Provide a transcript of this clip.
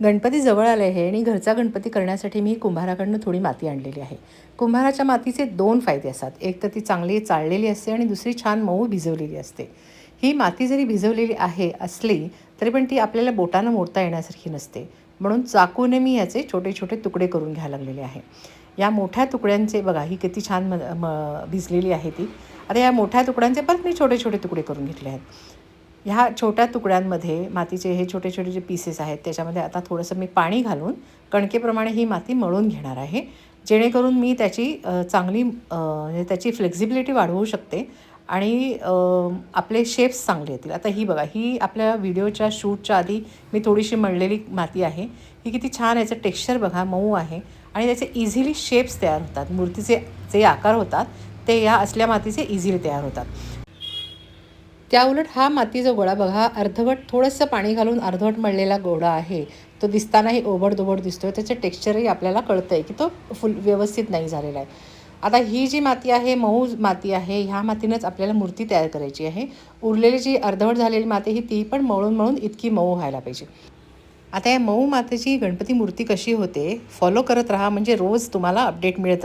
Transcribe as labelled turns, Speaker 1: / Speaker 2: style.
Speaker 1: गणपती जवळ आले आहे आणि घरचा गणपती करण्यासाठी मी कुंभाराकडनं थोडी माती आणलेली आहे. कुंभाराच्या मातीचे दोन फायदे असतात. एक तर ती चांगली चाळलेली असते आणि दुसरी छान मऊ भिजवलेली असते. ही माती जरी भिजवलेली असली तरी पण ती आपल्याला बोटानं मोडता येण्यासारखी नसते. म्हणून चाकूने मी याचे छोटे छोटे तुकडे करून घ्यायला लागलेले आहे. या मोठ्या तुकड्यांचे बघा ही किती छान भिजलेली आहे ती. आता या मोठ्या तुकड्यांचे परत मी छोटे छोटे तुकडे करून घेतले आहेत. ह्या छोट्या तुकड्यांमध्ये मातीचे हे छोटे छोटे जे पीसेस आहेत त्याच्यामध्ये आता थोडंसं मी पाणी घालून कणकेप्रमाणे ही माती मळून घेणार आहे, जेणेकरून मी त्याची चांगली त्याची फ्लेक्झिबिलिटी वाढवू शकते आणि आपले शेप्स चांगले येतील. आता ही बघा, ही आपल्या व्हिडिओच्या शूटच्या आधी मी थोडीशी मळलेली माती आहे. ही किती छान, याचं टेक्स्चर बघा, मऊ आहे आणि त्याचे इझिली शेप्स तयार होतात. मूर्तीचे जे आकार होतात ते या असल्या मातीचे इझिली तयार होतात. त्याउलट हा मातीचा गोळा बघा, अर्धवट थोडंसं पाणी घालून अर्धवट मळलेला गोळा आहे. तो दिसतानाही ओबडधोबड दिसतोय. त्याचं टेक्स्चरही आपल्याला कळतं आहे की तो व्यवस्थित नाही झालेला आहे. आता ही जी माती आहे, मऊ माती आहे, ह्या मातीनंच आपल्याला मूर्ती तयार करायची आहे. उरलेली जी अर्धवट झालेली माती ही ती पण मळून मळून इतकी मऊ व्हायला पाहिजे. आता या मऊ मातीची गणपती मूर्ती कशी होते फॉलो करत राहा, म्हणजे रोज तुम्हाला अपडेट मिळत राहील.